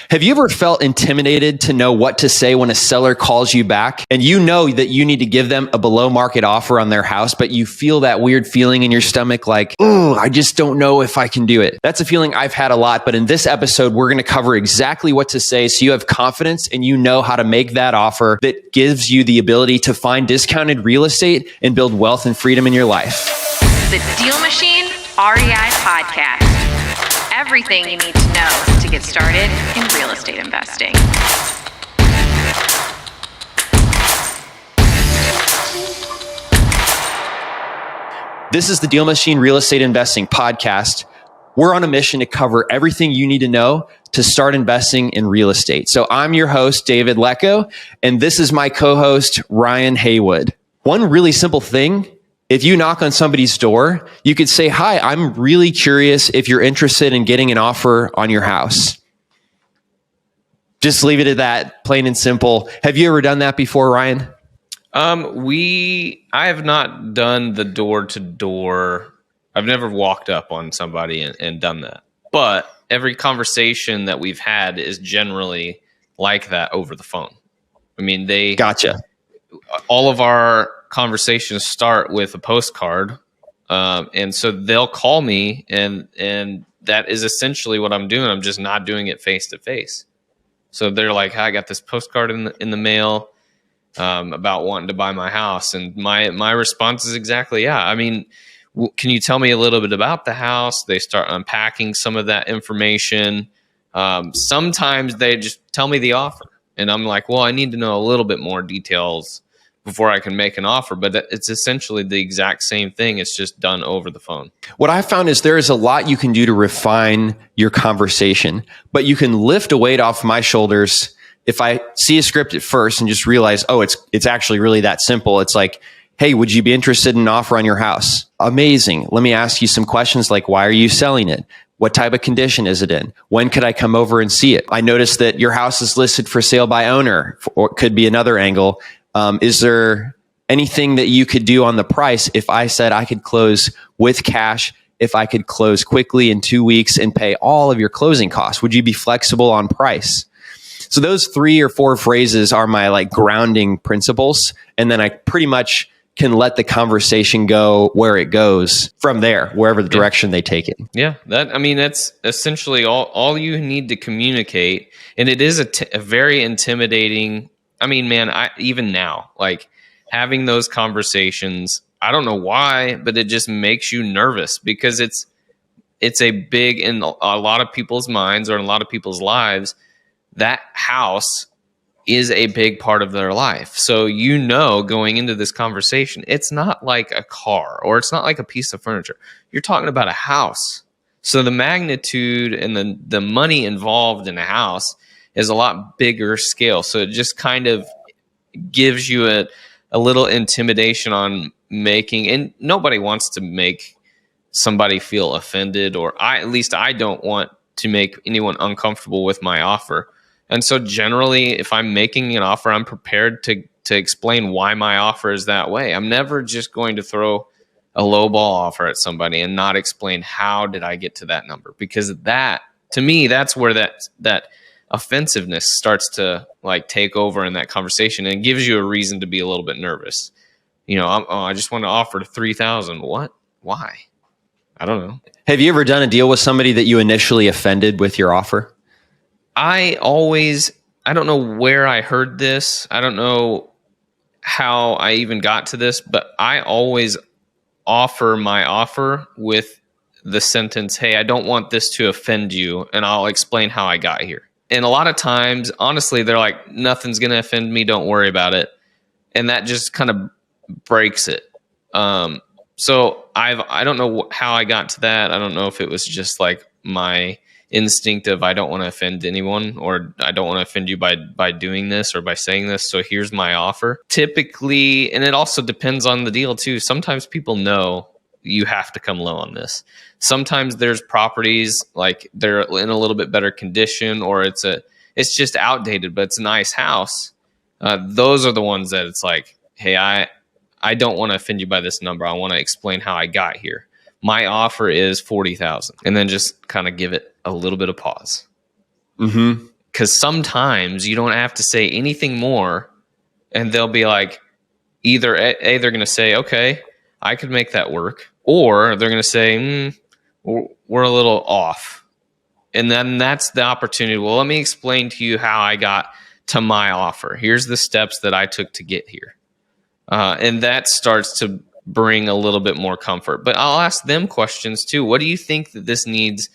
Have you ever felt intimidated to know what to say when a seller calls you back and you know that you need to give them a below market offer on their house, but you feel that weird feeling in your stomach like, oh, I just don't know if I can do it? That's a feeling I've had a lot, but in this episode, we're going to cover exactly what to say so you have confidence and you know how to make that offer that gives you the ability to find discounted real estate and build wealth and freedom in your life. The DealMachine REI Podcast. Everything you need to know to get started in real estate investing. This is the DealMachine Real Estate Investing Podcast. We're on a mission to cover everything you need to know to start investing in real estate. So I'm your host, David Lecco, and this is my co-host, Ryan Haywood. One really simple thing, if you knock on somebody's door, you could say, hi, I'm really curious if you're interested in getting an offer on your house. Just leave it at that, plain and simple. Have you ever done that before, Ryan? I have not done the door to door. I've never walked up on somebody and done that. But every conversation that we've had is generally like that over the phone. I mean, Gotcha. All of our conversations start with a postcard. And so they'll call me and that is essentially what I'm doing. I'm just not doing it face to face. So they're like, I got this postcard in the mail about wanting to buy my house. And my response is exactly, yeah. I mean, can you tell me a little bit about the house? They start unpacking some of that information. Sometimes they just tell me the offer. And I'm like, well, I need to know a little bit more details before I can make an offer. But it's essentially the exact same thing. It's just done over the phone. What I found is there is a lot you can do to refine your conversation, but you can lift a weight off my shoulders if I see a script at first and just realize, oh, it's actually really that simple. It's like, hey, would you be interested in an offer on your house? Amazing. Let me ask you some questions like, why are you selling it? What type of condition is it in? When could I come over and see it? I noticed that your house is listed for sale by owner, or it could be another angle. Is there anything that you could do on the price if I said I could close with cash, if I could close quickly in 2 weeks and pay all of your closing costs? Would you be flexible on price? So those 3 or 4 phrases are my like grounding principles. And then I pretty much can let the conversation go where it goes from there, wherever the direction they take it. Yeah, that's essentially all you need to communicate. And it is a very intimidating. I mean, man, even now, like having those conversations, I don't know why, but it just makes you nervous because it's a big, in a lot of people's minds or in a lot of people's lives, that house is a big part of their life. So, going into this conversation, it's not like a car or it's not like a piece of furniture. You're talking about a house. So the magnitude and the money involved in a house is a lot bigger scale. So it just kind of gives you a little intimidation on making, and nobody wants to make somebody feel offended, or at least I don't want to make anyone uncomfortable with my offer. And so generally, if I'm making an offer, I'm prepared to explain why my offer is that way. I'm never just going to throw a lowball offer at somebody and not explain how did I get to that number, because that, to me, that's where that offensiveness starts to like take over in that conversation, and it gives you a reason to be a little bit nervous. I just want to offer $3,000. What? Why? I don't know. Have you ever done a deal with somebody that you initially offended with your offer? I don't know where I heard this. I don't know how I even got to this, but I always offer my offer with the sentence, hey, I don't want this to offend you, and I'll explain how I got here. And a lot of times, honestly, they're like, nothing's going to offend me. Don't worry about it. And that just kind of breaks it. So I don't know how I got to that. I don't know if it was just like my instinct of I don't want to offend anyone, or I don't want to offend you by doing this or by saying this. So here's my offer. Typically, and it also depends on the deal too. Sometimes people know you have to come low on this. Sometimes there's properties like they're in a little bit better condition, or it's just outdated, but it's a nice house. Those are the ones that it's like, hey, I don't want to offend you by this number. I want to explain how I got here. My offer is $40,000, and then just kind of give it a little bit of pause. Mm-hmm. Because sometimes you don't have to say anything more, and they'll be like, either A, they're going to say, okay, I could make that work, or they're going to say, we're a little off. And then that's the opportunity. Well, let me explain to you how I got to my offer. Here's the steps that I took to get here. And that starts to bring a little bit more comfort. But I'll ask them questions too. What do you think that this needs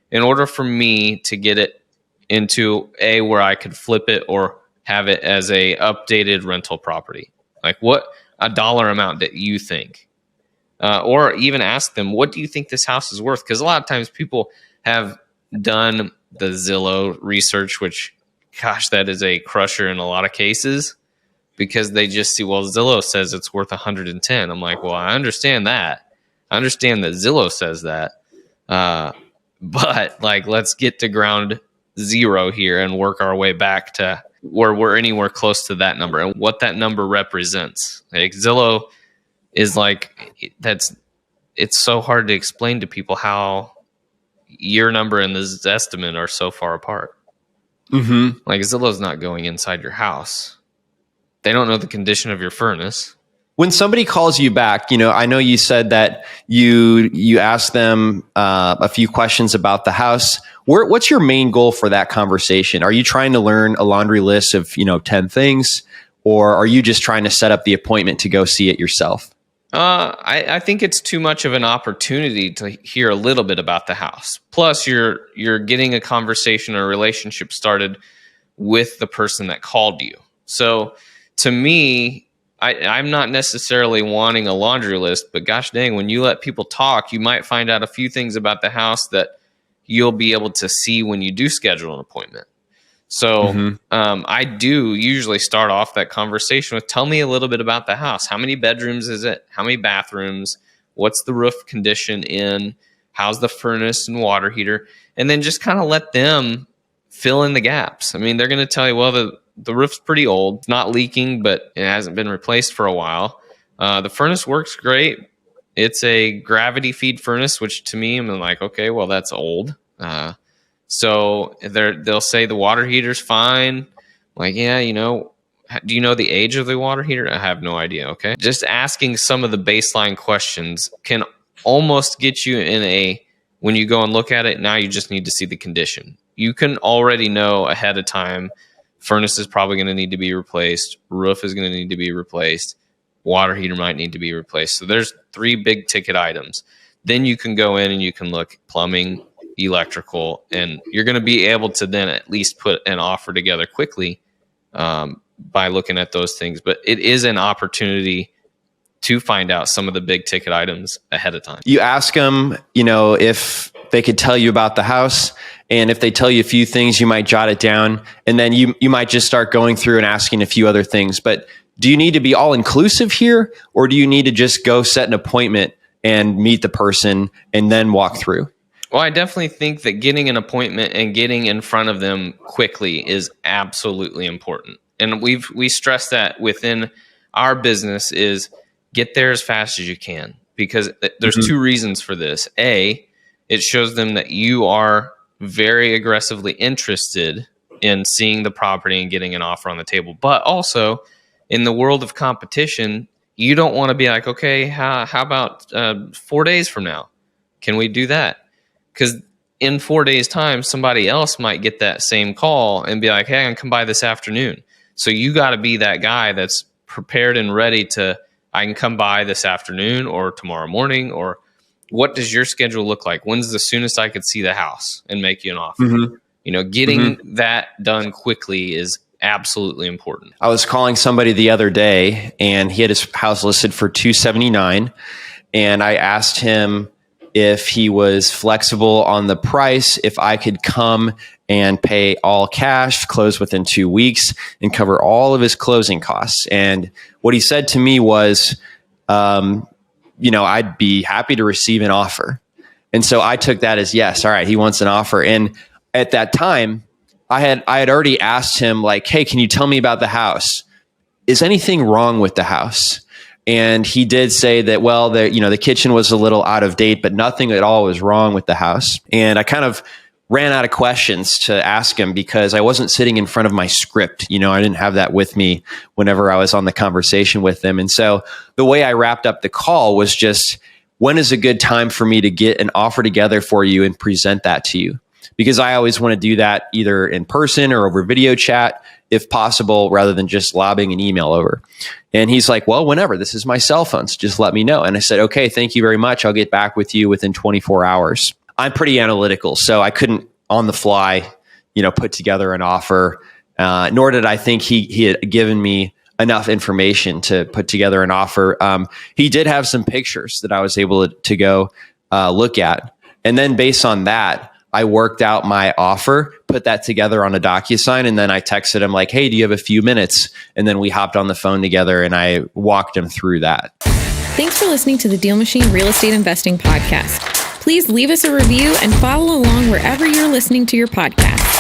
in order for me to get it into where I could flip it or have it as a updated rental property? Like what a dollar amount that you think, or even ask them, what do you think this house is worth? Because a lot of times people have done the Zillow research, which, gosh, that is a crusher in a lot of cases, because they just see, well, Zillow says it's worth 110. I'm like, well, I understand that. I understand that Zillow says that. But like, let's get to ground zero here and work our way back to where we're anywhere close to that number and what that number represents. Like Zillow is like, it's so hard to explain to people how your number and this estimate are so far apart. Mm-hmm. Like Zillow's not going inside your house. They don't know the condition of your furnace. When somebody calls you back, I know you said that you ask them a few questions about the house. What's your main goal for that conversation? Are you trying to learn a laundry list of 10 things, or are you just trying to set up the appointment to go see it yourself? I think it's too much of an opportunity to hear a little bit about the house. Plus, you're getting a conversation or a relationship started with the person that called you. So, to me, I'm not necessarily wanting a laundry list, but gosh dang, when you let people talk, you might find out a few things about the house that you'll be able to see when you do schedule an appointment. So I do usually start off that conversation with, tell me a little bit about the house. How many bedrooms is it? How many bathrooms? What's the roof condition in? How's the furnace and water heater? And then just kind of let them fill in the gaps. I mean, they're going to tell you, well, the roof's pretty old. It's not leaking, but it hasn't been replaced for a while. The furnace works great. It's a gravity feed furnace, which to me, I'm like, okay, well, that's old. So they'll say the water heater's fine. Like, yeah, do you know the age of the water heater? I have no idea. Okay. Just asking some of the baseline questions can almost get you when you go and look at it, now you just need to see the condition. You can already know ahead of time, furnace is probably going to need to be replaced. Roof is going to need to be replaced. Water heater might need to be replaced. So there's 3 big ticket items. Then you can go in and you can look plumbing, electrical, and you're going to be able to then at least put an offer together quickly by looking at those things. But it is an opportunity to find out some of the big ticket items ahead of time. You ask them, if they could tell you about the house, and if they tell you a few things, you might jot it down, and then you might just start going through and asking a few other things. But do you need to be all inclusive here, or do you need to just go set an appointment and meet the person and then walk through? Well, I definitely think that getting an appointment and getting in front of them quickly is absolutely important. And we stress that within our business is get there as fast as you can, because there's 2 reasons for this. A, it shows them that you are very aggressively interested in seeing the property and getting an offer on the table. But also, in the world of competition, you don't want to be like, okay, how about 4 days from now? Can we do that? Because in 4 days' time, somebody else might get that same call and be like, hey, I can come by this afternoon. So you got to be that guy that's prepared and ready to, I can come by this afternoon or tomorrow morning, or what does your schedule look like? When's the soonest I could see the house and make you an offer? Getting that done quickly is absolutely important. I was calling somebody the other day, and he had his house listed for $279, and I asked him if he was flexible on the price, if I could come and pay all cash, close within 2 weeks, and cover all of his closing costs. And what he said to me was, I'd be happy to receive an offer. And so I took that as, yes, all right, he wants an offer. And at that time, I had already asked him, like, hey, can you tell me about the house? Is anything wrong with the house? And he did say that, well, the kitchen was a little out of date, but nothing at all was wrong with the house. And I kind of ran out of questions to ask him because I wasn't sitting in front of my script. You know, I didn't have that with me whenever I was on the conversation with them. And so the way I wrapped up the call was just, when is a good time for me to get an offer together for you and present that to you? Because I always want to do that either in person or over video chat, if possible, rather than just lobbing an email over. And he's like, well, whenever. This is my cell phone, so just let me know. And I said, okay, thank you very much. I'll get back with you within 24 hours. I'm pretty analytical, so I couldn't on the fly, put together an offer. Nor did I think he had given me enough information to put together an offer. He did have some pictures that I was able to go look at. And then based on that, I worked out my offer, put that together on a DocuSign, and then I texted him like, hey, do you have a few minutes? And then we hopped on the phone together and I walked him through that. Thanks for listening to the DealMachine Real Estate Investing Podcast. Please leave us a review and follow along wherever you're listening to your podcast.